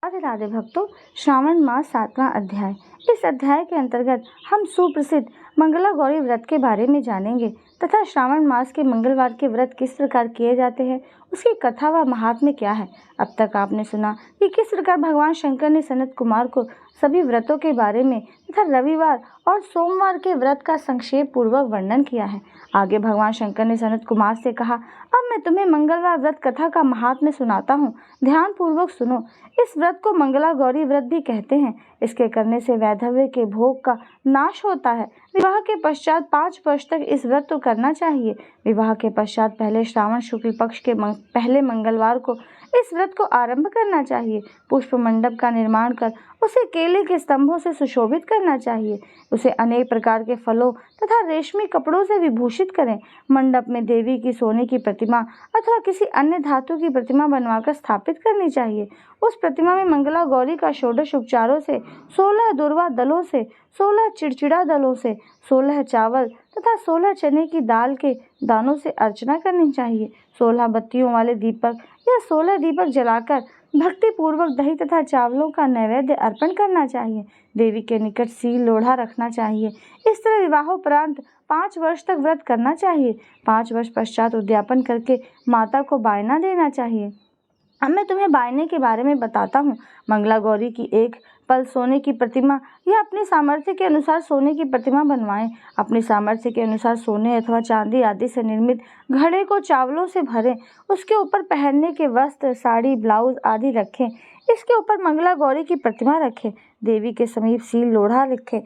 राधे राधे भक्तों, श्रावण मास 7वां अध्याय। इस अध्याय के अंतर्गत हम सुप्रसिद्ध मंगला गौरी व्रत के बारे में जानेंगे तथा श्रावण मास के मंगलवार के व्रत किस प्रकार किए जाते हैं, उसकी कथा व महात्म्य क्या है। अब तक आपने सुना कि किस प्रकार भगवान शंकर ने सनत कुमार को सभी व्रतों के बारे में तथा रविवार और सोमवार के व्रत का संक्षेप पूर्वक वर्णन किया है। आगे भगवान शंकर ने सनत कुमार से कहा, अब मैं तुम्हें मंगलवार व्रत कथा का महात्म्य सुनाता हूँ, ध्यान पूर्वक सुनो। इस व्रत को मंगला गौरी व्रत भी कहते हैं। इसके करने से वैधव्य के भोग का नाश होता है। विवाह के पश्चात 5 वर्ष तक इस व्रत को करना चाहिए। विवाह के पश्चात पहले श्रावण शुक्ल पक्ष के पहले मंगलवार को इस व्रत को आरंभ करना चाहिए। पुष्प मंडप का निर्माण कर उसे केले के स्तंभों से सुशोभित करना चाहिए। उसे अनेक प्रकार के फलों तथा रेशमी कपड़ों से विभूषित करें। मंडप में देवी की सोने की प्रतिमा अथवा किसी अन्य धातु की प्रतिमा बनवाकर स्थापित करनी चाहिए। उस प्रतिमा में मंगला गौरी का षोडश उपचारों से 16 दुर्वा दलों से, 16 चिड़चिड़ा दलों से, 16 चावल तथा 16 चने की दाल के दानों से अर्चना करनी चाहिए। 16 बत्तियों वाले दीपक या 16 दीपक जलाकर भक्ति पूर्वक दही तथा चावलों का नैवेद्य अर्पण करना चाहिए। देवी के निकट सील लोढ़ा रखना चाहिए। इस तरह विवाहोपरांत 5 वर्ष तक व्रत करना चाहिए। 5 वर्ष पश्चात उद्यापन करके माता को बायना देना चाहिए। अब मैं तुम्हें बायने के बारे में बताता हूँ। मंगला गौरी की एक पल सोने की प्रतिमा या अपनी सामर्थ्य के अनुसार सोने की प्रतिमा बनवाएं। अपनी सामर्थ्य के अनुसार सोने अथवा चांदी आदि से निर्मित घड़े को चावलों से भरें। उसके ऊपर पहनने के वस्त्र, साड़ी, ब्लाउज आदि रखें। इसके ऊपर मंगला गौरी की प्रतिमा रखें। देवी के समीप सील लोढ़ा रखें।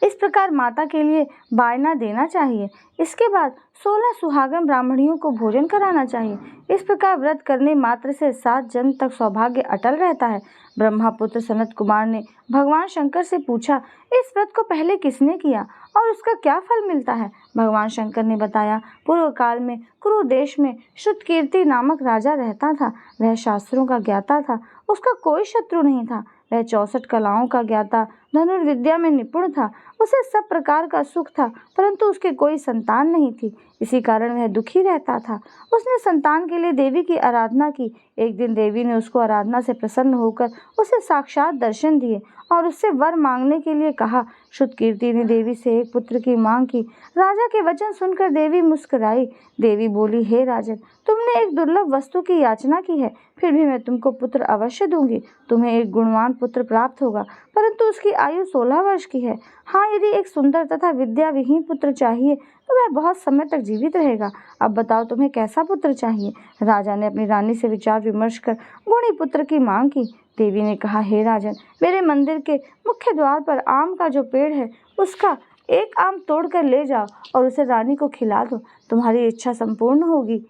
इस प्रकार माता के लिए बायना देना चाहिए। इसके बाद 16 सुहागन ब्राह्मणियों को भोजन कराना चाहिए। इस प्रकार व्रत करने मात्र से 7 जन्म तक सौभाग्य अटल रहता है। ब्रह्मापुत्र सनत कुमार ने भगवान शंकर से पूछा, इस व्रत को पहले किसने किया और उसका क्या फल मिलता है। भगवान शंकर ने बताया, पूर्व काल में कुरु देश में श्रुतकीर्ति नामक राजा रहता था। वह शास्त्रों का ज्ञाता था। उसका कोई शत्रु नहीं था। वह 64 कलाओं का ज्ञाता, धनुर्विद्या में निपुण था। उसे सब प्रकार का सुख था, परंतु उसके कोई संतान नहीं थी। इसी कारण वह दुखी रहता था। उसने संतान के लिए देवी की आराधना की। एक दिन देवी ने उसको आराधना से प्रसन्न होकर उसे साक्षात दर्शन दिए और उससे वर मांगने के लिए कहा। श्रुतकीर्ति ने देवी से एक पुत्र की मांग की। राजा के वचन सुनकर देवी मुस्कुराई। देवी बोली, हे राजन, तुमने एक दुर्लभ वस्तु की याचना की है, फिर भी मैं तुमको पुत्र अवश्य दूंगी। तुम्हें एक गुणवान पुत्र प्राप्त होगा, परंतु उसकी आयु 16 वर्ष की है। हाँ, यदि एक सुंदर तथा विद्या विहीन पुत्र चाहिए तो वह बहुत समय तक जीवित रहेगा। अब बताओ, तुम्हें कैसा पुत्र चाहिए। राजा ने अपनी रानी से विचार विमर्श कर गुणी पुत्र की मांग की। देवी ने कहा, हे राजन, मेरे मंदिर के मुख्य द्वार पर आम का जो पेड़ है, उसका एक आम तोड़कर ले जाओ और उसे रानी को खिला दो। तुम्हारी इच्छा संपूर्ण होगी।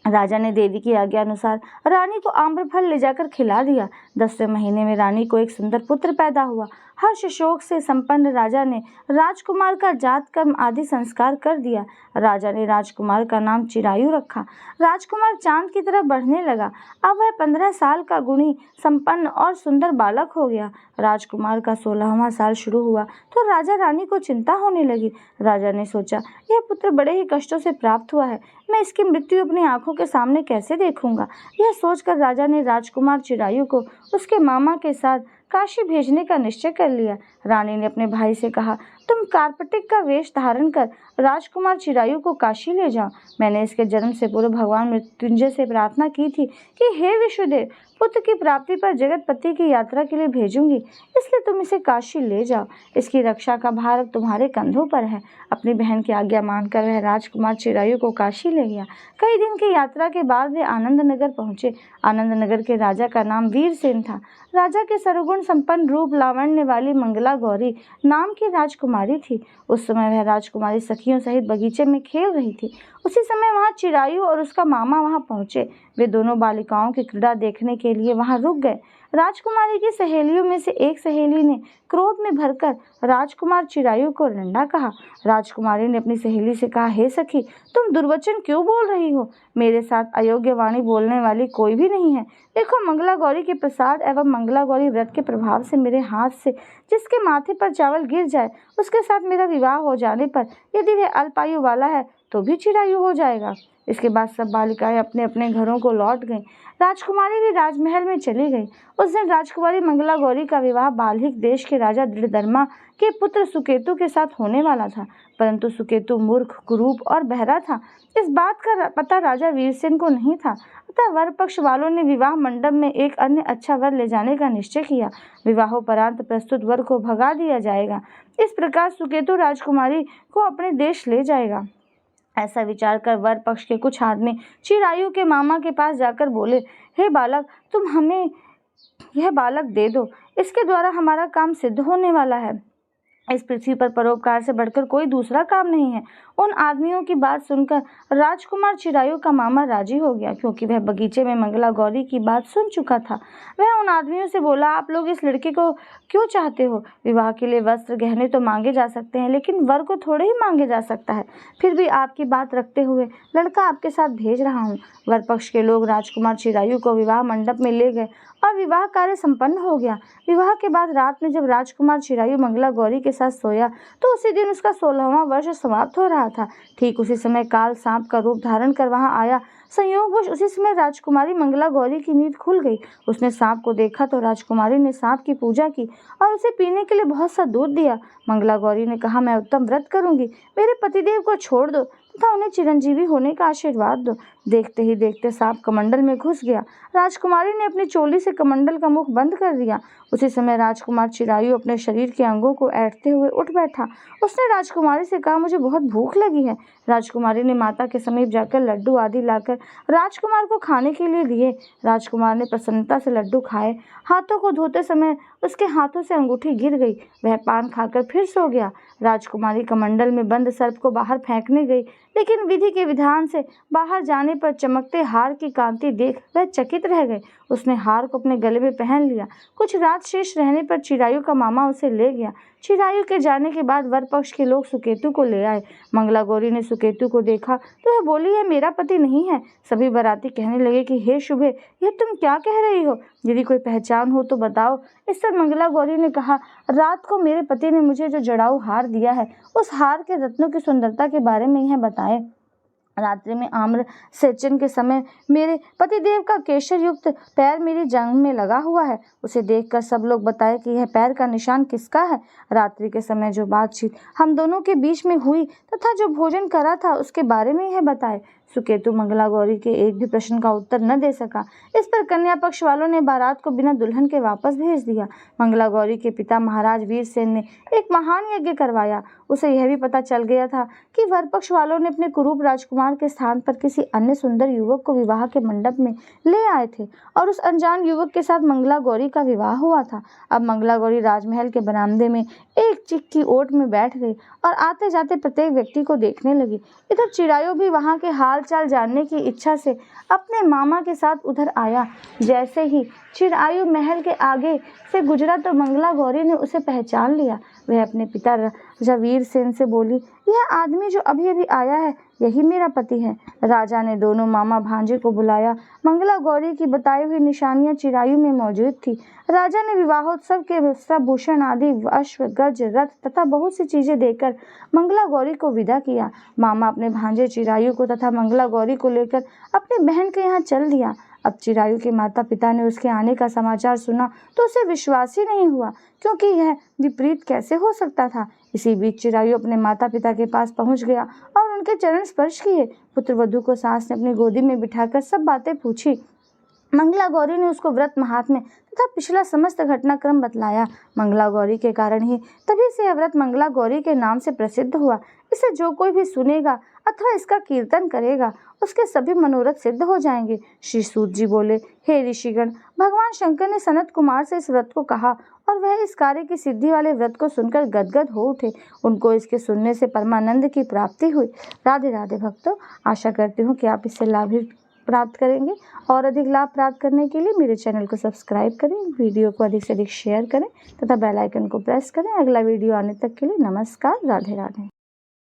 राजा ने देवी की आज्ञा अनुसार रानी को आम्रफल ले जाकर खिला दिया। 10वें महीने में रानी को एक सुंदर पुत्र पैदा हुआ। हर्ष शोक से संपन्न राजा ने राजकुमार का जात कर्म आदि संस्कार कर दिया। राजा ने राजकुमार का नाम चिरायु रखा। राजकुमार चांद की तरफ बढ़ने लगा। अब वह 15 साल का गुणी, संपन्न और सुंदर बालक हो गया। राजकुमार का 16वां साल शुरू हुआ तो राजा रानी को चिंता होने लगी। राजा ने सोचा, यह पुत्र बड़े ही कष्टों से प्राप्त हुआ है, मैं इसकी मृत्यु अपनी आंखों के सामने कैसे देखूंगा। यह सोचकर राजा ने राजकुमार चिरायु को उसके मामा के साथ काशी भेजने का निश्चय कर लिया। रानी ने अपने भाई से कहा, तुम कार्पटिक का वेश धारण कर राजकुमार चिरायु को काशी ले जाओ। मैंने इसके जन्म से पूर्व भगवान मृत्युंजय से प्रार्थना की थी कि हे विष्णुदेव, पुत्र की प्राप्ति पर जगतपति की यात्रा के लिए भेजूंगी, इसलिए तुम इसे काशी ले जाओ। इसकी रक्षा का भार अब तुम्हारे कंधों पर है। अपनी बहन की आज्ञा मानकर वह राजकुमार चिरायु को काशी ले गया। कई दिन की यात्रा के बाद वे आनंद नगर पहुंचे। आनंद नगर के राजा का नाम वीरसेन था। राजा के सर्वगुण संपन्न रूप लावण्य वाली मंगला गौरी नाम की राजकुमारी थी। उस समय वह राजकुमारी सखियों सहित बगीचे में खेल रही थी। उसी समय वहां चिरायु और उसका मामा वहां पहुंचे। वे दोनों बालिकाओं की क्रीड़ा देखने के लिए वहां रुक गए। राजकुमारी की सहेलियों में से एक सहेली ने क्रोध में भरकर राजकुमार चिरायु को रंडा कहा। राजकुमारी ने अपनी सहेली से कहा, हे सखी, तुम दुर्वचन क्यों बोल रही हो। मेरे साथ अयोग्य वाणी बोलने वाली कोई भी नहीं है। देखो, मंगला गौरी के प्रसाद एवं मंगला गौरी व्रत के प्रभाव से मेरे हाथ से जिसके माथे पर चावल गिर जाए, उसके साथ मेरा विवाह हो जाने पर यदि वह अल्पायु वाला है तो भी चिरायु हो जाएगा। इसके बाद सब बालिकाएं अपने अपने घरों को लौट गईं। राजकुमारी भी राजमहल में चली गई। उस दिन राजकुमारी मंगला गौरी का विवाह बाल्हिक देश के राजा दृढ़धर्मा के पुत्र सुकेतु के साथ होने वाला था, परंतु सुकेतु मूर्ख, कुरूप और बहरा था। इस बात का पता राजा वीरसेन को नहीं था। अतः वर पक्ष वालों ने विवाह मंडप में एक अन्य अच्छा वर ले जाने का निश्चय किया। विवाहोपरांत प्रस्तुत वर को भगा दिया जाएगा। इस प्रकार सुकेतु राजकुमारी को अपने देश ले जाएगा। ऐसा विचार कर वर पक्ष के कुछ आदमी चिरायु के मामा के पास जाकर बोले, हे बालक, तुम हमें यह बालक दे दो, इसके द्वारा हमारा काम सिद्ध होने वाला है। इस पृथ्वी पर परोपकार से बढ़कर कोई दूसरा काम नहीं है। उन आदमियों की बात सुनकर राजकुमार चिरायु का मामा राजी हो गया, क्योंकि वह बगीचे में मंगला गौरी की बात सुन चुका था। वह उन आदमियों से बोला, आप लोग इस लड़के को क्यों चाहते हो? विवाह के लिए वस्त्र गहने तो मांगे जा सकते हैं, लेकिन वर को थोड़े ही मांगे जा सकता है। फिर भी आपकी बात रखते हुए लड़का आपके साथ भेज रहा हूँ। वर पक्ष के लोग राजकुमार चिरायु को विवाह मंडप में ले गए और विवाह कार्य संपन्न हो गया। विवाह के बाद रात में जब राजकुमार चिरायु मंगला गौरी के साथ सोया तो उसी दिन उसका 16वां वर्ष समाप्त हो रहा था। ठीक उसी समय काल सांप का रूप धारण कर वहां आया। संयोगवश उसी समय राजकुमारी मंगला गौरी की नींद खुल गई। उसने सांप को देखा तो राजकुमारी ने सांप की पूजा की और उसे पीने के लिए बहुत सा दूध दिया। मंगला गौरी ने कहा, मैं उत्तम व्रत करूंगी, मेरे पतिदेव को छोड़ दो तथा उन्हें चिरंजीवी होने का आशीर्वाद दो। देखते ही देखते सांप कमंडल में घुस गया। राजकुमारी ने अपनी चोली से कमंडल का मुख बंद कर दिया। उसी समय राजकुमार चिरायु अपने शरीर के अंगों को ऐंठते हुए उठ बैठा। उसने राजकुमारी से कहा, मुझे बहुत भूख लगी है। राजकुमारी ने माता के समीप जाकर लड्डू आदि लाकर राजकुमार को खाने के लिए दिए। राजकुमार ने प्रसन्नता से लड्डू खाए। हाथों को धोते समय उसके हाथों से अंगूठी गिर गई। वह पान खाकर फिर सो गया। राजकुमारी कमंडल में बंद सर्प को बाहर फेंकने गई, लेकिन विधि के विधान से बाहर जाने पर चमकते हार की कांति देख वह चकित रह गई। उसने हार को अपने गले में पहन लिया। कुछ रात शेष रहने पर चिरायु का मामा उसे ले गया। चिरायु के जाने के बाद वर पक्ष के लोग सुकेतु को ले आए। मंगला गौरी ने सुकेतु को देखा तो वह बोली, यह मेरा पति नहीं है। सभी बाराती कहने लगे कि हे शुभे, यह तुम क्या कह रही हो? यदि कोई पहचान हो तो बताओ। इस पर मंगला गौरी ने कहा, रात को मेरे पति ने मुझे जो जड़ाऊ हार दिया है, उस हार के रत्नों की सुंदरता के बारे में यह बताए। रात्रि में आम्र सेचन के समय मेरे पतिदेव का केशर युक्त पैर मेरी जांघ में लगा हुआ है। उसे देखकर सब लोग बताए कि यह पैर का निशान किसका है। रात्रि के समय जो बातचीत हम दोनों के बीच में हुई तथा जो भोजन करा था उसके बारे में यह बताए। सुकेतु मंगला गौरी के एक भी प्रश्न का उत्तर न दे सका। इस पर कन्या पक्ष वालों ने बारात को बिना दुल्हन के वापस भेज दिया। मंगला गौरी के पिता महाराज वीरसेन ने एक महान यज्ञ करवाया। उसे यह भी पता चल गया था कि वर पक्ष वालों ने अपने कुरूप राजकुमार के स्थान पर किसी अन्य सुंदर युवक को विवाह के मंडप में ले आए थे और उस अनजान युवक के साथ मंगला गौरी का विवाह हुआ था। अब मंगला गौरी राजमहल के बरामदे में एक चिक की ओट में बैठ गई और आते जाते प्रत्येक व्यक्ति को देखने लगी। इधर चिरायु भी वहां के हाल चाल जानने की इच्छा से अपने मामा के साथ उधर आया। जैसे ही चिरायु महल के आगे से गुजरा तो मंगला गौरी ने उसे पहचान लिया। वह अपने पिता राजा वीरसेन से बोली, यह आदमी जो अभी अभी आया है, यही मेरा पति है। राजा ने दोनों मामा भांजे को बुलाया। मंगला गौरी की बताई हुई निशानियां चिरायु में मौजूद थी। राजा ने विवाहोत्सव के वस्त्राभूषण आदि अश्व, गज, रथ तथा बहुत सी चीजें देकर मंगला गौरी को विदा किया। मामा अपने भांजे चिरायु को तथा मंगला गौरी को लेकर अपनी बहन के यहाँ चल दिया। अब चिरायु के माता पिता ने उसके आने का समाचार सुना तो उसे विश्वास ही नहीं हुआ, क्योंकि यह विपरीत कैसे हो सकता था। इसी बीच चिरायु अपने माता पिता के पास पहुंच गया और उनके चरण स्पर्श किए। पुत्र वधू को सास ने अपनी गोदी में बिठाकर सब बातें पूछी। मंगला गौरी ने उसको व्रत महात्म्य तथा पिछला समस्त घटनाक्रम बतलाया। मंगला गौरी के कारण ही तभी से यह व्रत मंगला गौरी के नाम से प्रसिद्ध हुआ। इसे जो कोई भी सुनेगा अथवा इसका कीर्तन करेगा, उसके सभी मनोरथ सिद्ध हो जाएंगे। श्री सूत जी बोले, हे ऋषिगण, भगवान शंकर ने सनत कुमार से इस व्रत को कहा और वह इस कार्य की सिद्धि वाले व्रत को सुनकर गदगद हो उठे। उनको इसके सुनने से परमानंद की प्राप्ति हुई। राधे राधे भक्तों, आशा करती हूँ कि आप इससे लाभ प्राप्त करेंगे और अधिक लाभ प्राप्त करने के लिए मेरे चैनल को सब्सक्राइब करें, वीडियो को अधिक से अधिक शेयर करें तथा बेल आइकन को प्रेस करें। अगला वीडियो आने तक के लिए नमस्कार, राधे राधे।